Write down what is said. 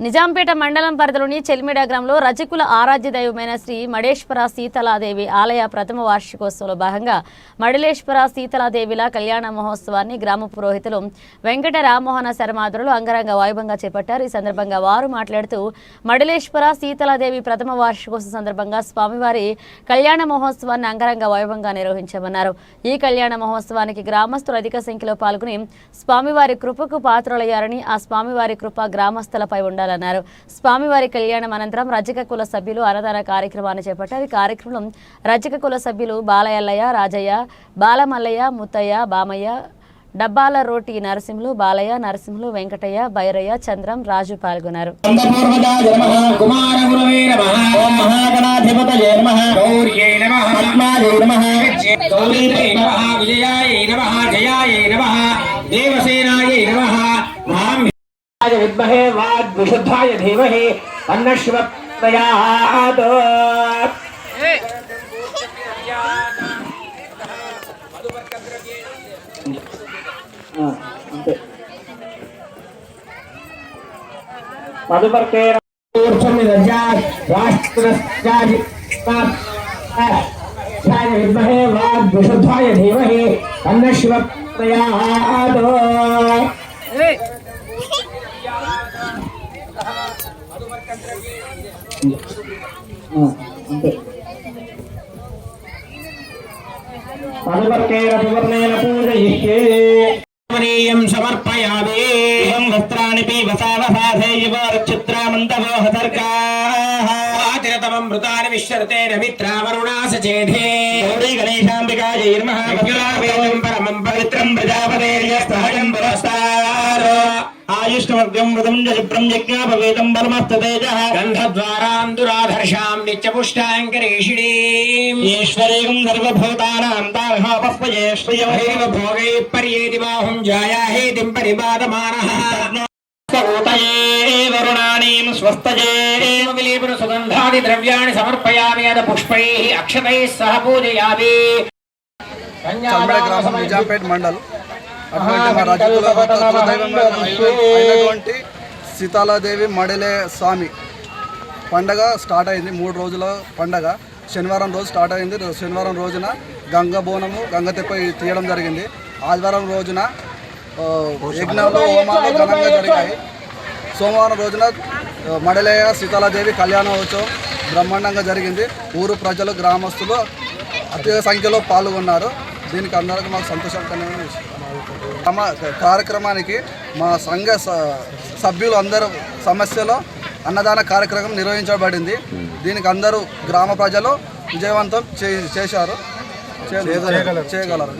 నిజాంపేట మండలం పరిధిలోని చెల్మిడ గ్రామంలో రజకుల ఆరాధ్య దైవమైన శ్రీ మడేశ్వర సీతలాదేవి ఆలయ ప్రథమ వార్షికోత్సవంలో భాగంగా మడలేశ్వర సీతలాదేవిల కళ్యాణ మహోత్సవాన్ని గ్రామ పురోహితులు వెంకట రామ్మోహన శర్మాదులు అంగరంగ వైభవంగా చేపట్టారు. ఈ సందర్భంగా వారు మాట్లాడుతూ మడలేశ్వర సీతలాదేవి ప్రథమ వార్షికోత్సవం సందర్భంగా స్వామివారి కళ్యాణ మహోత్సవాన్ని అంగరంగ వైభవంగా నిర్వహించామన్నారు. ఈ కళ్యాణ మహోత్సవానికి గ్రామస్తులు అధిక సంఖ్యలో పాల్గొని స్వామివారి కృపకు పాత్రులయ్యారని, ఆ స్వామివారి కృప గ్రామస్తులపై ఉండాలన్నారు. స్వామివారి కళ్యాణం అనంతరం రజక కుల సభ్యులు అన్నదాన కార్యక్రమాన్ని చేపట్టారు. ఈ కార్యక్రమం రజక కుల సభ్యులు బాలయల్లయ్య, రాజయ్య, బాలమల్లయ్య, ముత్తయ్య, బామయ్య, డబ్బాల రోటి నరసింహులు, బాలయ్య, నరసింహులు, వెంకటయ్య, భైరయ్య, చంద్రం, రాజు పాల్గొన్నారు. विद्महे वाग्विशुद्धाय धीमहि तन्नः शिवः प्रचोदयात्। मधुपर्केण विद्महे वाग्विशुद्धाय धीमहि तन्नः शिवः प्रचोदयात्। समर्पयामि वस्त्राणि पीवसावसाधैवचित्रामन्तवोहतर्काः विश्वतेन मित्रावरुणा सचेधे गणेशाम्बिकायै नमः परमं पवित्रं प्रजापतेर्यस्तहजं पुरस्तात् आयुष्टमग्यं वृतं जब्रं यज्ञापवेदं बलमस्ततेजः गन्धद्वारान्दुराधर्षां नित्यपुष्टाङ्करेषिणीम् ईश्वरेकं सर्वभूतानां तार्हापस्पयेष्वयमेव भोगैः पर्येति बाहुं जायाहेतिं परिपादमानः वरुणानीं स्वस्तये विलेपन सुगन्धादि द्रव्याणि समर्पयामि अथ पुष्पैः अक्षतैः सह पूजयामि। నిజాంపేట మండల్ అయినటువంటి సీతాలాదేవి మడిలే స్వామి పండగ స్టార్ట్ అయింది. 3 రోజుల పండగ. శనివారం రోజు స్టార్ట్ అయింది. శనివారం రోజున గంగ బోనము, గంగ తెప్ప తీయడం జరిగింది. ఆదివారం రోజున యజ్ఞాలు, హోమాలు ఘనంగా జరిగాయి. సోమవారం రోజున మడిలేయ సీతాలాదేవి కళ్యాణోత్సవం బ్రహ్మాండంగా జరిగింది. ఊరు ప్రజలు, గ్రామస్తులు అధిక సంఖ్యలో పాల్గొన్నారు. దీనికి అందరికీ మాకు సంతోషకరమైన కార్యక్రమానికి మా సంఘ సభ్యులు అందరూ సమస్యలో అన్నదాన కార్యక్రమం నిర్వహించబడింది. దీనికి అందరూ గ్రామ ప్రజలు విజయవంతం చేయగలరు.